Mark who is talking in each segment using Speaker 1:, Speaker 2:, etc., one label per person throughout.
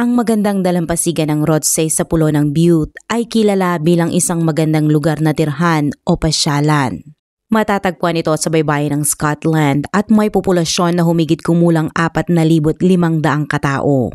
Speaker 1: Ang magandang dalampasigan ng Rothsay sa pulo ng Butte ay kilala bilang isang magandang lugar na tirhan o pasyalan. Matatagpuan ito sa baybayin ng Scotland at may populasyon na humigit kumulang 4,500 katao.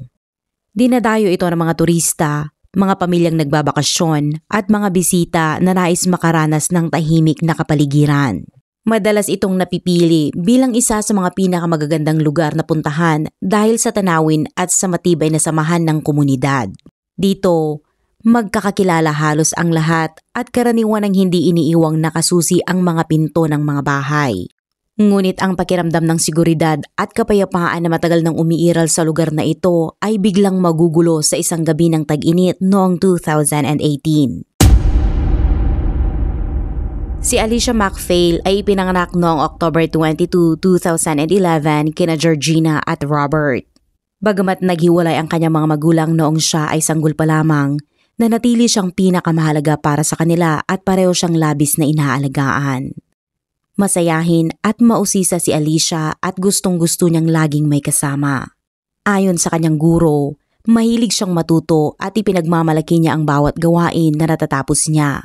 Speaker 1: Dinadayo ito ng mga turista, mga pamilyang nagbabakasyon at mga bisita na nais makaranas ng tahimik na kapaligiran. Madalas itong napipili bilang isa sa mga pinakamagagandang lugar na puntahan dahil sa tanawin at sa matibay na samahan ng komunidad. Dito, magkakakilala halos ang lahat at karaniwan ang hindi iniiwang nakasusi ang mga pinto ng mga bahay. Ngunit ang pakiramdam ng seguridad at kapayapaan na matagal nang umiiral sa lugar na ito ay biglang magugulo sa isang gabi ng tag-init noong 2018. Si Alicia MacPhail ay ipinanganak noong October 22, 2011 kina Georgina at Robert. Bagamat naghiwalay ang kanyang mga magulang noong siya ay sanggol pa lamang, nanatili siyang pinakamahalaga para sa kanila at pareho siyang labis na inaalagaan. Masayahin at mausisa si Alicia at gustong-gusto niyang laging may kasama. Ayon sa kanyang guro, mahilig siyang matuto at ipinagmamalaki niya ang bawat gawain na natatapos niya.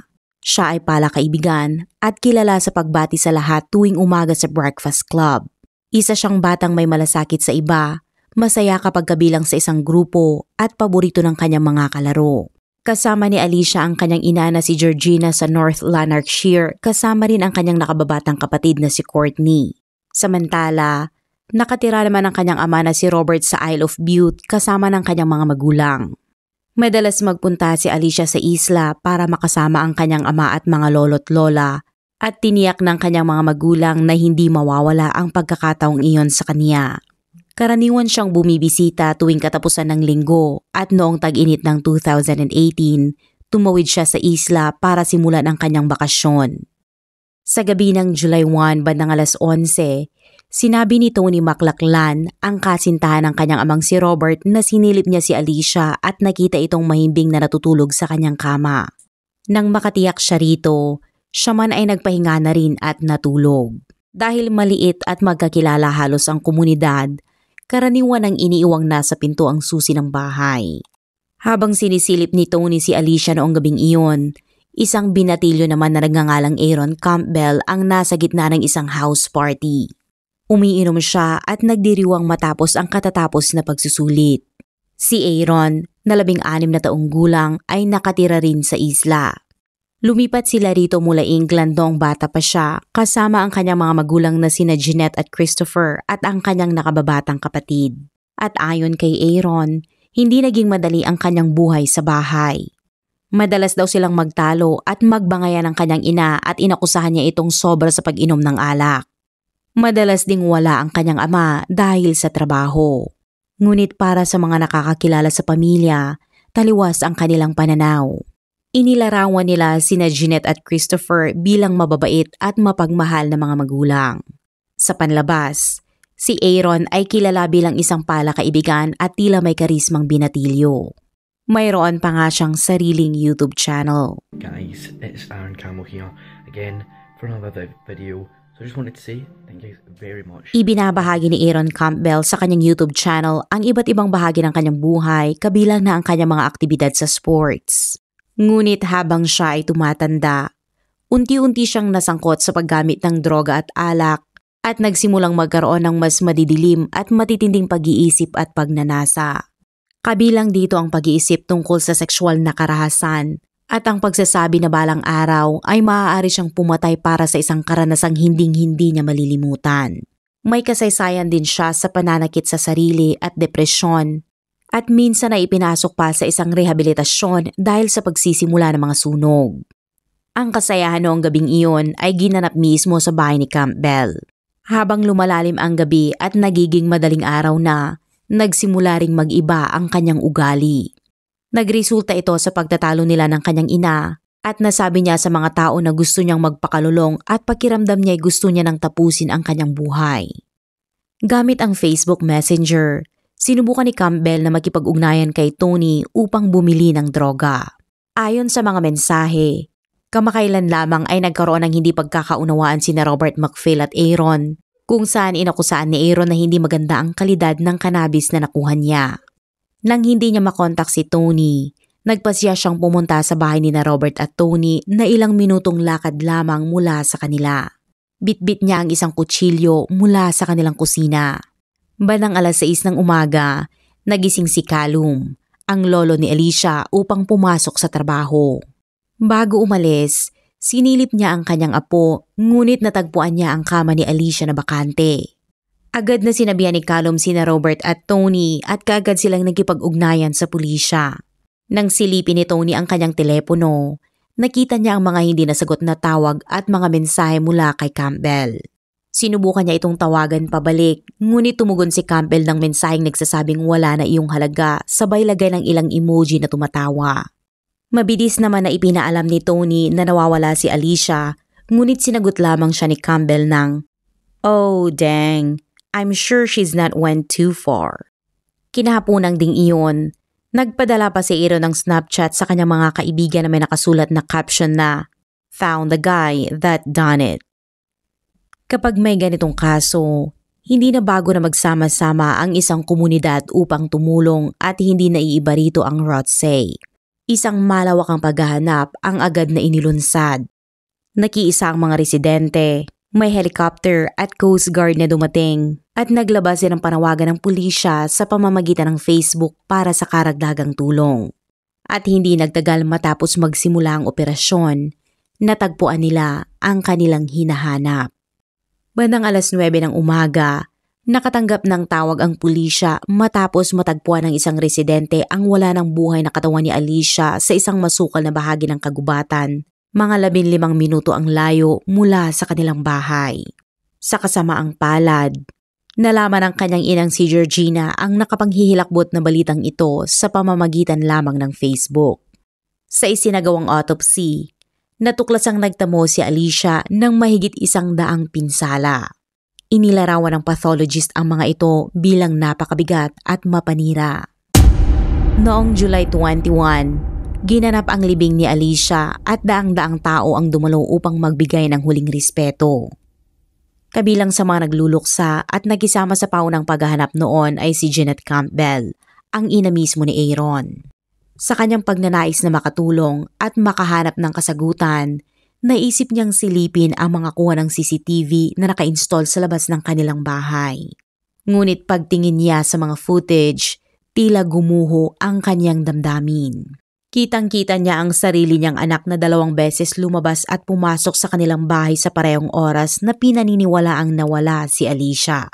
Speaker 1: Siya ay palakaibigan at kilala sa pagbati sa lahat tuwing umaga sa breakfast club. Isa siyang batang may malasakit sa iba, masaya kapag kabilang sa isang grupo at paborito ng kanyang mga kalaro. Kasama ni Alicia ang kanyang ina na si Georgina sa North Lanarkshire, kasama rin ang kanyang nakababatang kapatid na si Courtney. Samantala, nakatira naman ang kanyang ama na si Robert sa Isle of Bute kasama ng kanyang mga magulang. Madalas magpunta si Alicia sa isla para makasama ang kanyang ama at mga lolo't lola at tiniyak ng kanyang mga magulang na hindi mawawala ang pagkakataong iyon sa kanya. Karaniwan siyang bumibisita tuwing katapusan ng linggo at noong tag-init ng 2018, tumawid siya sa isla para simulan ang kanyang bakasyon. Sa gabi ng July 1 bandang 11:00, sinabi ni Tony McLachlan, ang kasintahan ng kanyang amang si Robert, na sinilip niya si Alicia at nakita itong mahimbing na natutulog sa kanyang kama. Nang makatiyak siya rito, siya man ay nagpahinga na rin at natulog. Dahil maliit at magkakilala halos ang komunidad, karaniwan ang iniiwang nasa pinto ang susi ng bahay. Habang sinisilip ni Tony si Alicia noong gabing iyon, isang binatilyo naman na nagngangalang Aaron Campbell ang nasa gitna ng isang house party. Umiinom siya at nagdiriwang matapos ang katatapos na pagsusulit. Si Aaron, na 16 na taong gulang, ay nakatira rin sa isla. Lumipat sila rito mula England noong bata pa siya, kasama ang kanyang mga magulang na sina Jeanette at Christopher at ang kanyang nakababatang kapatid. At ayon kay Aaron, hindi naging madali ang kanyang buhay sa bahay. Madalas daw silang magtalo at magbangayan ng kanyang ina at inakusahan niya itong sobra sa pag-inom ng alak. Madalas ding wala ang kanyang ama dahil sa trabaho. Ngunit para sa mga nakakakilala sa pamilya, taliwas ang kanilang pananaw. Inilarawan nila sina Jeanette at Christopher bilang mababait at mapagmahal na mga magulang. Sa panlabas, si Aaron ay kilala bilang isang palakaibigan at tila may karismang binatilyo. Mayroon pa nga siyang sariling YouTube channel.
Speaker 2: Guys, it's Aaron Campbell here again for another video. So I just wanted to say thank you very much.
Speaker 1: Ibinabahagi ni Aaron Campbell sa kanyang YouTube channel ang iba't ibang bahagi ng kanyang buhay, kabilang na ang kanyang mga aktibidad sa sports. Ngunit habang siya ay tumatanda, unti-unti siyang nasangkot sa paggamit ng droga at alak at nagsimulang magkaroon ng mas madidilim at matitinding pag-iisip at pagnanasa. Kabilang dito ang pag-iisip tungkol sa sexual na karahasan at ang pagsasabi na balang araw ay maaari siyang pumatay para sa isang karanasang hinding-hindi niya malilimutan. May kasaysayan din siya sa pananakit sa sarili at depresyon at minsan ay ipinasok pa sa isang rehabilitasyon dahil sa pagsisimula ng mga sunog. Ang kasayahan noong gabing iyon ay ginanap mismo sa bahay ni Campbell. Habang lumalalim ang gabi at nagiging madaling araw na, nagsimula ring mag-iba ang kanyang ugali. Nagresulta ito sa pagtatalo nila ng kanyang ina at nasabi niya sa mga tao na gusto niyang magpakalulong at pakiramdam niya ay gusto niya nang tapusin ang kanyang buhay. Gamit ang Facebook Messenger, sinubukan ni Campbell na makipag-ugnayan kay Tony upang bumili ng droga. Ayon sa mga mensahe, kamakailan lamang ay nagkaroon ng hindi pagkakaunawaan sina Robert MacPhail at Aaron, kung saan inakusaan ni Aaron na hindi maganda ang kalidad ng cannabis na nakuha niya. Nang hindi niya makontak si Tony, nagpasya siyang pumunta sa bahay ni na Robert at Tony na ilang minutong lakad lamang mula sa kanila. Bitbit niya ang isang kutsilyo mula sa kanilang kusina. Bandang 6:00 ng umaga, nagising si Callum, ang lolo ni Alicia, upang pumasok sa trabaho. Bago umalis, sinilip niya ang kanyang apo, ngunit natagpuan niya ang kama ni Alicia na bakante. Agad na sinabihan ni Callum sina Robert at Tony at kaagad silang nagkipag-ugnayan sa pulisya. Nang silipin ni Tony ang kanyang telepono, nakita niya ang mga hindi nasagot na tawag at mga mensahe mula kay Campbell. Sinubukan niya itong tawagan pabalik, ngunit tumugon si Campbell ng mensaheng nagsasabing wala na iyong halaga, sabay lagay ng ilang emoji na tumatawa. Mabilis naman na ipinaalam ni Tony na nawawala si Alicia, ngunit sinagot lamang siya ni Campbell ng, "Oh dang, I'm sure she's not went too far." Kinahaponang ding iyon, nagpadala pa si Aaron ng Snapchat sa kanyang mga kaibigan na may nakasulat na caption na, "Found the guy that done it." Kapag may ganitong kaso, hindi na bago na magsama-sama ang isang komunidad upang tumulong at hindi na iiba rito ang ROTC. Isang malawakang paghahanap ang agad na inilunsad. Nakiisa ang mga residente, may helicopter at Coast Guard na dumating at naglabas ng panawagan ng pulisya sa pamamagitan ng Facebook para sa karagdagang tulong. At hindi nagtagal matapos magsimula ang operasyon, natagpuan nila ang kanilang hinahanap. Bandang 9:00 ng umaga, nakatanggap ng tawag ang pulisya matapos matagpuan ng isang residente ang wala ng buhay na katawan ni Alicia sa isang masukal na bahagi ng kagubatan, mga 15 minuto ang layo mula sa kanilang bahay. Sa kasamaang palad, nalaman ng kanyang inang si Georgina ang nakapanghihilakbot na balitang ito sa pamamagitan lamang ng Facebook. Sa isinagawang autopsy, natuklasang nagtamo si Alicia ng mahigit 100 pinsala. Inilarawan ng pathologist ang mga ito bilang napakabigat at mapanira. Noong July 21, ginanap ang libing ni Alicia at daang-daang tao ang dumalo upang magbigay ng huling respeto. Kabilang sa mga nagluluksa at nagkisama sa paunang paghahanap noon ay si Jeanette Campbell, ang ina mismo ni Aaron. Sa kanyang pagnanais na makatulong at makahanap ng kasagutan, naisip niyang silipin ang mga kuha ng CCTV na naka-install sa labas ng kanilang bahay. Ngunit pagtingin niya sa mga footage, tila gumuho ang kanyang damdamin. Kitang-kita niya ang sarili niyang anak na 2 beses lumabas at pumasok sa kanilang bahay sa parehong oras na pinaniniwalaang nawala si Alicia.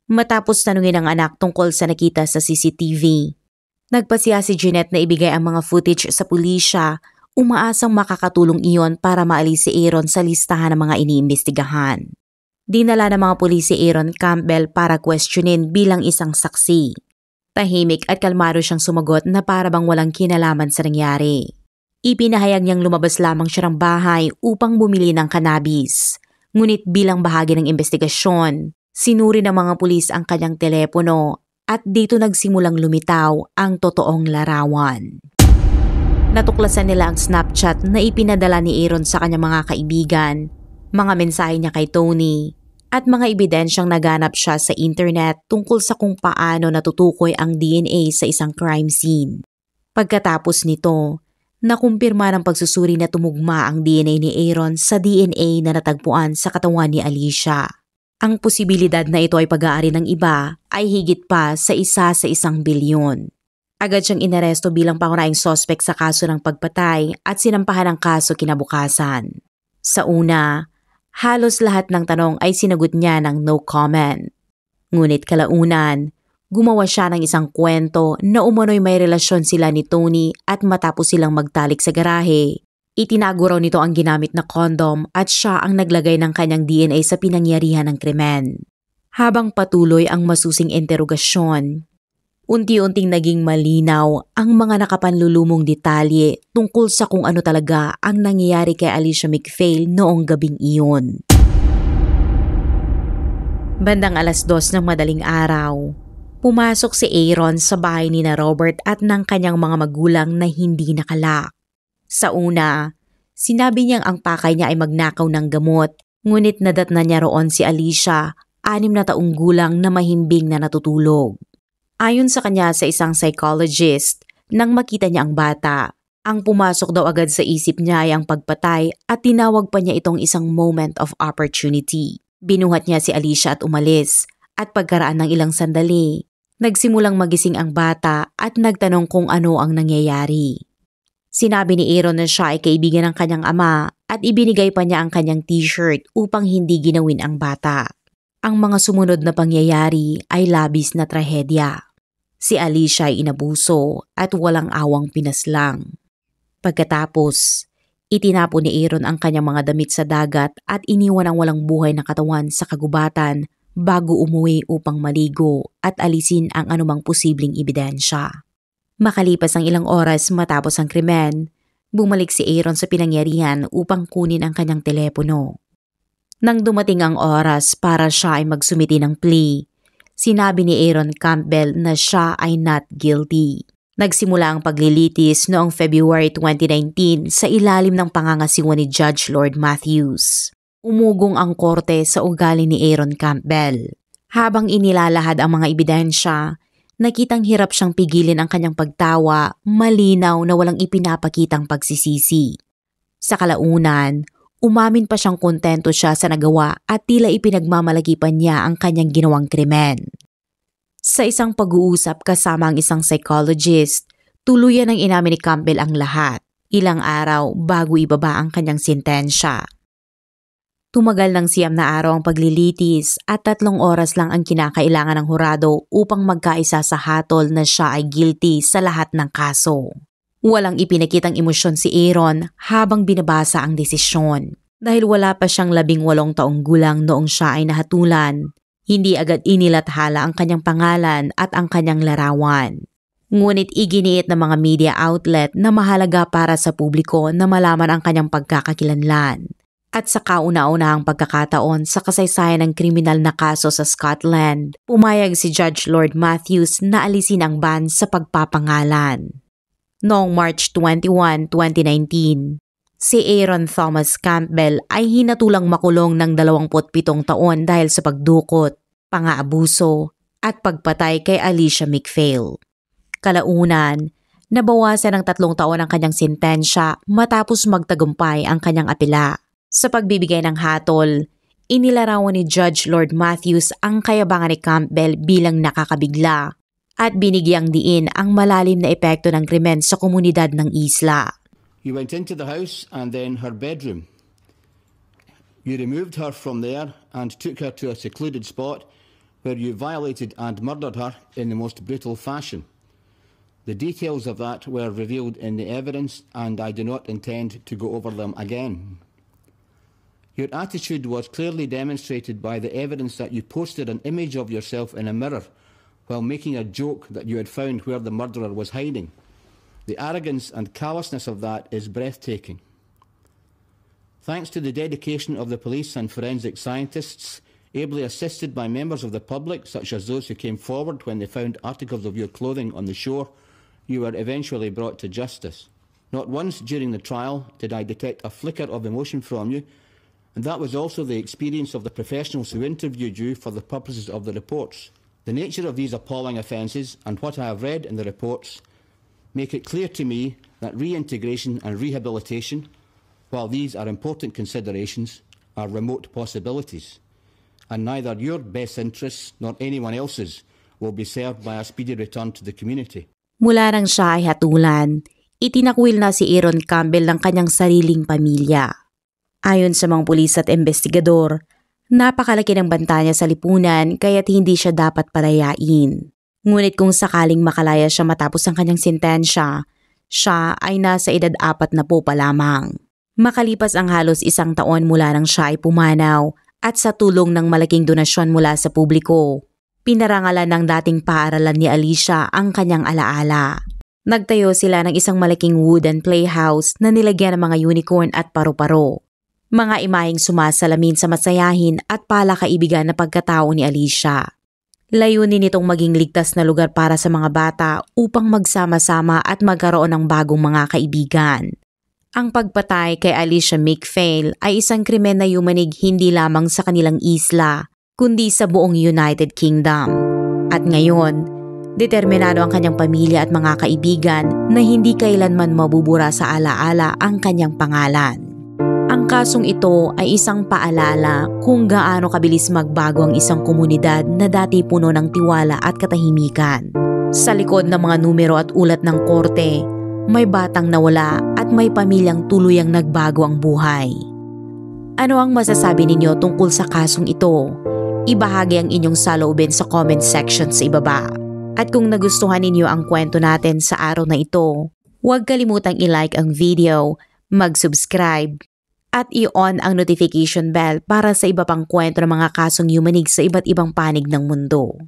Speaker 1: Matapos tanungin ang anak tungkol sa nakita sa CCTV, nagpasya si Jeanette na ibigay ang mga footage sa pulisya, umaasang makakatulong iyon para maalis si Aaron sa listahan ng mga iniimbestigahan. Dinala ng mga pulis si Aaron Campbell para questionin bilang isang saksi. Tahimik at kalmado siyang sumagot na para bang walang kinalaman sa nangyari. Ipinahayag niyang lumabas lamang siya ng bahay upang bumili ng cannabis. Ngunit bilang bahagi ng investigasyon, sinuri ng mga pulis ang kanyang telepono at dito nagsimulang lumitaw ang totoong larawan. Natuklasan nila ang Snapchat na ipinadala ni Aaron sa kanyang mga kaibigan, mga mensahe niya kay Tony, at mga ebidensyang naganap siya sa internet tungkol sa kung paano natutukoy ang DNA sa isang crime scene. Pagkatapos nito, nakumpirma ng pagsusuri na tumugma ang DNA ni Aaron sa DNA na natagpuan sa katawan ni Alicia. Ang posibilidad na ito ay pag-aari ng iba ay higit pa sa 1 sa 1 bilyon. Agad siyang inaresto bilang pangunahing suspect sa kaso ng pagpatay at sinampahan ng kaso kinabukasan. Sa una, halos lahat ng tanong ay sinagot niya ng no comment. Ngunit kalaunan, gumawa siya ng isang kwento na umano'y may relasyon sila ni Tony at matapos silang magtalik sa garahe. Itinago raw nito ang ginamit na kondom at siya ang naglagay ng kanyang DNA sa pinangyarihan ng krimen. Habang patuloy ang masusing interogasyon, unti-unting naging malinaw ang mga nakapanlulumong detalye tungkol sa kung ano talaga ang nangyayari kay Alicia McPhail noong gabing iyon. Bandang 2:00 ng madaling araw, pumasok si Aaron sa bahay ni na Robert at ng kanyang mga magulang na hindi nakalak. Sa una, sinabi niyang ang pakay niya ay magnakaw ng gamot, ngunit nadatna niya roon si Alicia, 6 na taong gulang na mahimbing na natutulog. Ayon sa kanya sa isang psychologist, nang makita niya ang bata, ang pumasok daw agad sa isip niya ay ang pagpatay at tinawag pa niya itong isang moment of opportunity. Binuhat niya si Alicia at umalis, at pagkaraan ng ilang sandali, nagsimulang magising ang bata at nagtanong kung ano ang nangyayari. Sinabi ni Aaron na siya ay kaibigan ng kanyang ama at ibinigay pa niya ang kanyang t-shirt upang hindi ginawin ang bata. Ang mga sumunod na pangyayari ay labis na trahedya. Si Alicia ay inabuso at walang awang pinaslang. Pagkatapos, itinapon ni Aaron ang kanyang mga damit sa dagat at iniwan ang walang buhay na katawan sa kagubatan bago umuwi upang maligo at alisin ang anumang posibleng ebidensya. Makalipas ang ilang oras matapos ang krimen, bumalik si Aaron sa pinangyarihan upang kunin ang kanyang telepono. Nang dumating ang oras para siya ay magsumiti ng plea, sinabi ni Aaron Campbell na siya ay not guilty. Nagsimula ang paglilitis noong February 2019 sa ilalim ng pangangasiwa ni Judge Lord Matthews. Umugong ang korte sa ugali ni Aaron Campbell. Habang inilalahad ang mga ebidensya, nakitang hirap siyang pigilin ang kanyang pagtawa, malinaw na walang ipinapakitang pagsisisi. Sa kalaunan, umamin pa siyang kontento siya sa nagawa at tila ipinagmamalaki pa niya ang kanyang ginawang krimen. Sa isang pag-uusap kasama ang isang psychologist, tuluyan ang inamin ni Campbell ang lahat, ilang araw bago ibaba ang kanyang sentensya. Tumagal ng 9 na araw ang paglilitis at 3 oras lang ang kinakailangan ng hurado upang magkaisa sa hatol na siya ay guilty sa lahat ng kaso. Walang ipinakitang emosyon si Aaron habang binabasa ang desisyon. Dahil wala pa siyang 18 taong gulang noong siya ay nahatulan, hindi agad inilathala ang kanyang pangalan at ang kanyang larawan. Ngunit iginiit ng mga media outlet na mahalaga para sa publiko na malaman ang kanyang pagkakakilanlan. At sa kauna-unahang pagkakataon sa kasaysayan ng kriminal na kaso sa Scotland, pumayag si Judge Lord Matthews na alisin ang ban sa pagpapangalan. Noong March 21, 2019, si Aaron Thomas Campbell ay hinatulang makulong ng 27 taon dahil sa pagdukot, pang-aabuso at pagpatay kay Alicia McPhail. Kalaunan, nabawasan ng 3 taon ang kanyang sentensya matapos magtagumpay ang kanyang apela. Sa pagbibigay ng hatol, inilarawan ni Judge Lord Matthews ang kayabangan ni Campbell bilang nakakabigla at binigyang diin ang malalim na epekto ng krimen sa komunidad ng isla.
Speaker 3: You went into the house and then her bedroom. You removed her from there and took her to a secluded spot where you violated and murdered her in the most brutal fashion. The details of that were revealed in the evidence and I do not intend to go over them again. Your attitude was clearly demonstrated by the evidence that you posted an image of yourself in a mirror while making a joke that you had found where the murderer was hiding. The arrogance and callousness of that is breathtaking. Thanks to the dedication of the police and forensic scientists, ably assisted by members of the public, such as those who came forward when they found articles of your clothing on the shore, you were eventually brought to justice. Not once during the trial did I detect a flicker of emotion from you, and that was also the experience of the professionals who interviewed you for the purposes of the reports. The nature of these appalling offences and what I have read in the reports make it clear to me that reintegration and rehabilitation, while these are important considerations, are remote possibilities, and neither your best interests nor anyone else's will be served by a speedy return to the community.
Speaker 1: Mula nang siya ay hatulan, itinakwil na si Aaron Campbell ng kanyang sariling pamilya. Ayon sa mga pulis at investigador, Napakalaki ng banta niya sa lipunan kaya't hindi siya dapat palayain. Ngunit kung sakaling makalaya siya matapos ang kanyang sentensya, siya ay nasa edad 40 pa lamang. Makalipas ang halos 1 taon mula nang siya ay pumanaw at sa tulong ng malaking donasyon mula sa publiko, pinarangalan ng dating paaralan ni Alicia ang kanyang alaala. Nagtayo sila ng isang malaking wooden playhouse na nilagyan ng mga unicorn at paru-paro. Mga imaheng sumasalamin sa masayahin at palakaibigan na pagkatao ni Alicia. Layunin nitong maging ligtas na lugar para sa mga bata upang magsama-sama at magkaroon ng bagong mga kaibigan. Ang pagpatay kay Alicia McPhail ay isang krimen na yumanig hindi lamang sa kanilang isla, kundi sa buong United Kingdom. At ngayon, determinado ang kanyang pamilya at mga kaibigan na hindi kailanman mabubura sa alaala ang kanyang pangalan. Ang kasong ito ay isang paalala kung gaano kabilis magbago ang isang komunidad na dati puno ng tiwala at katahimikan. Sa likod ng mga numero at ulat ng korte, may batang nawala at may pamilyang tuluyang nagbago ang buhay. Ano ang masasabi ninyo tungkol sa kasong ito? Ibahagi ang inyong saloobin sa comment section sa ibaba. At kung nagustuhan ninyo ang kwento natin sa araw na ito, huwag kalimutang i-like ang video, mag-subscribe, at i-on ang notification bell para sa iba pang kwento ng mga kasong yumanig sa iba't ibang panig ng mundo.